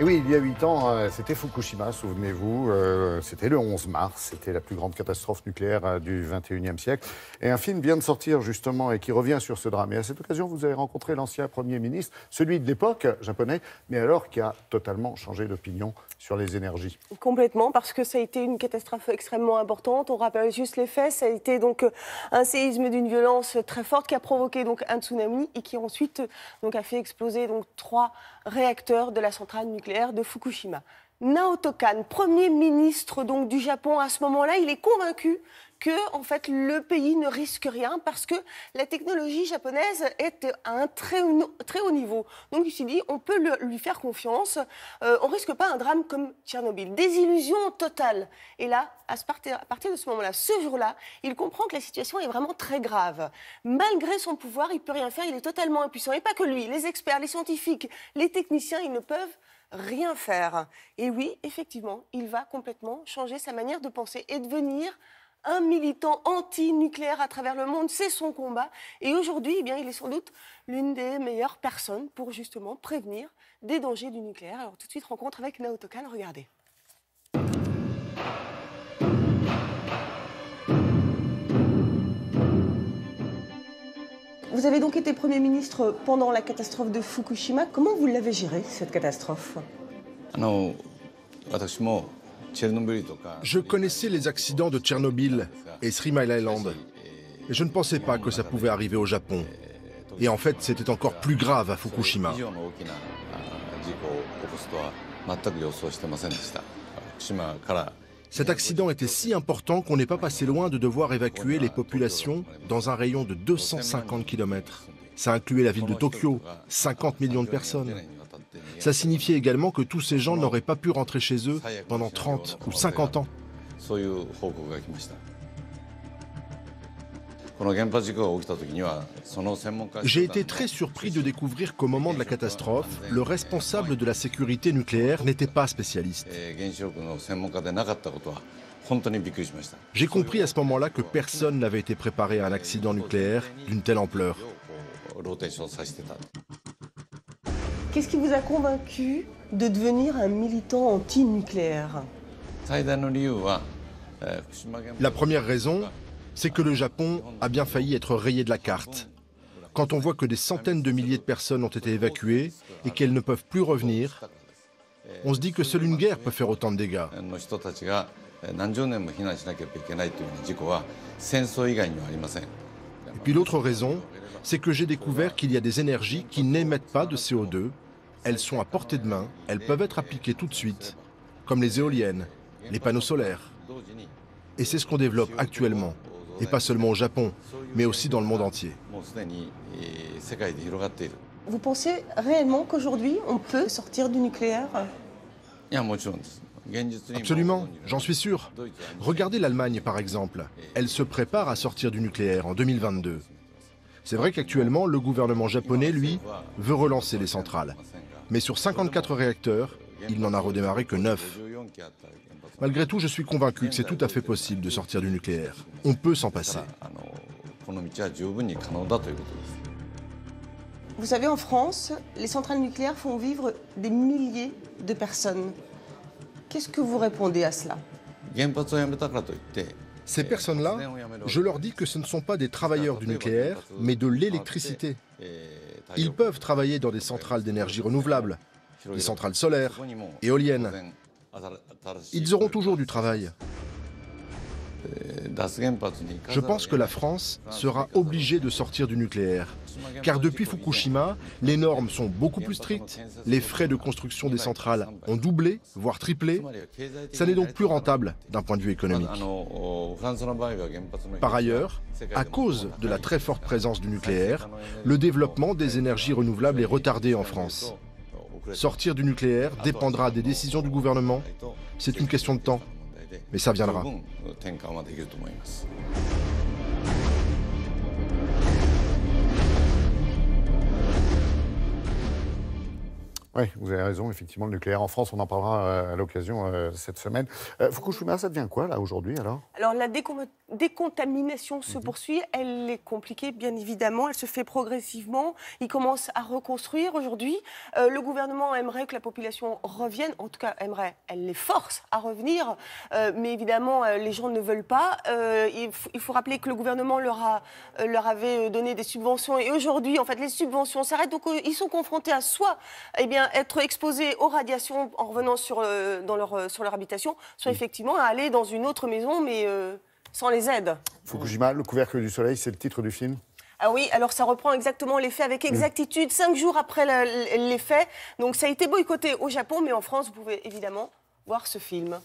Et oui, il y a 8 ans, c'était Fukushima, souvenez-vous. C'était le 11 mars. C'était la plus grande catastrophe nucléaire du XXIe siècle. Et un film vient de sortir, justement, et qui revient sur ce drame. Et à cette occasion, vous avez rencontré l'ancien Premier ministre, celui de l'époque, japonais, mais alors qui a totalement changé d'opinion sur les énergies. Complètement, parce que ça a été une catastrophe extrêmement importante. On rappelle juste les faits. Ça a été donc un séisme d'une violence très forte qui a provoqué donc un tsunami et qui ensuite donc a fait exploser donc 3 réacteurs de la centrale nucléaire de Fukushima. Naoto Kan, Premier ministre donc du Japon à ce moment-là, il est convaincu que en fait le pays ne risque rien parce que la technologie japonaise est à un très haut niveau. Donc il s'est dit on peut lui faire confiance, on risque pas un drame comme Tchernobyl. Désillusion totale. Et là, à partir de ce moment-là, ce jour-là, il comprend que la situation est vraiment très grave. Malgré son pouvoir, il peut rien faire, il est totalement impuissant. Et pas que lui, les experts, les scientifiques, les techniciens, ils ne peuvent rien faire. Et oui, effectivement, il va complètement changer sa manière de penser et devenir un militant anti-nucléaire à travers le monde. C'est son combat. Et aujourd'hui, eh bien, il est sans doute l'une des meilleures personnes pour justement prévenir des dangers du nucléaire. Alors tout de suite, rencontre avec Naoto Kan, regardez. Vous avez donc été Premier ministre pendant la catastrophe de Fukushima. Comment vous l'avez gérée, cette catastrophe ? Je connaissais les accidents de Tchernobyl et Three Mile Island. Et je ne pensais pas que ça pouvait arriver au Japon. Et en fait, c'était encore plus grave à Fukushima. Cet accident était si important qu'on n'est pas passé loin de devoir évacuer les populations dans un rayon de 250 km. Ça incluait la ville de Tokyo, 50 millions de personnes. Ça signifiait également que tous ces gens n'auraient pas pu rentrer chez eux pendant 30 ou 50 ans. J'ai été très surpris de découvrir qu'au moment de la catastrophe, le responsable de la sécurité nucléaire n'était pas spécialiste. J'ai compris à ce moment-là que personne n'avait été préparé à un accident nucléaire d'une telle ampleur. Qu'est-ce qui vous a convaincu de devenir un militant anti-nucléaire ? La première raison, c'est que le Japon a bien failli être rayé de la carte. Quand on voit que des centaines de milliers de personnes ont été évacuées et qu'elles ne peuvent plus revenir, on se dit que seule une guerre peut faire autant de dégâts. Et puis l'autre raison, c'est que j'ai découvert qu'il y a des énergies qui n'émettent pas de CO2. Elles sont à portée de main, elles peuvent être appliquées tout de suite, comme les éoliennes, les panneaux solaires. Et c'est ce qu'on développe actuellement, et pas seulement au Japon, mais aussi dans le monde entier. Vous pensez réellement qu'aujourd'hui, on peut sortir du nucléaire ? Absolument, j'en suis sûr. Regardez l'Allemagne par exemple. Elle se prépare à sortir du nucléaire en 2022. C'est vrai qu'actuellement, le gouvernement japonais, lui, veut relancer les centrales. Mais sur 54 réacteurs, il n'en a redémarré que 9. Malgré tout, je suis convaincu que c'est tout à fait possible de sortir du nucléaire. On peut s'en passer. Vous savez, en France, les centrales nucléaires font vivre des milliers de personnes. Qu'est-ce que vous répondez à cela ? Ces personnes-là, je leur dis que ce ne sont pas des travailleurs du nucléaire, mais de l'électricité. Ils peuvent travailler dans des centrales d'énergie renouvelable, des centrales solaires, éoliennes. Ils auront toujours du travail. Je pense que la France sera obligée de sortir du nucléaire. Car depuis Fukushima, les normes sont beaucoup plus strictes, les frais de construction des centrales ont doublé, voire triplé. Ça n'est donc plus rentable d'un point de vue économique. Par ailleurs, à cause de la très forte présence du nucléaire, le développement des énergies renouvelables est retardé en France. Sortir du nucléaire dépendra des décisions du gouvernement. C'est une question de temps, mais ça viendra. Oui, vous avez raison, effectivement, le nucléaire en France, on en parlera à l'occasion cette semaine. Fukushima, ça devient quoi, là, aujourd'hui, alors? Alors, la décontamination se poursuit. Elle est compliquée, bien évidemment. Elle se fait progressivement. Ils commencent à reconstruire aujourd'hui. Le gouvernement aimerait que la population revienne. En tout cas, elle les force à revenir. Mais évidemment, les gens ne veulent pas. Il faut rappeler que le gouvernement leur avait donné des subventions. Et aujourd'hui, en fait, les subventions s'arrêtent. Donc, ils sont confrontés à soit être exposés aux radiations en revenant sur leur habitation, soit effectivement à aller dans une autre maison, mais sans les aides. Fukushima, le couvercle du soleil, c'est le titre du film? Ah oui, alors ça reprend exactement les faits avec exactitude, 5 jours après les faits. Donc ça a été boycotté au Japon, mais en France, vous pouvez évidemment voir ce film.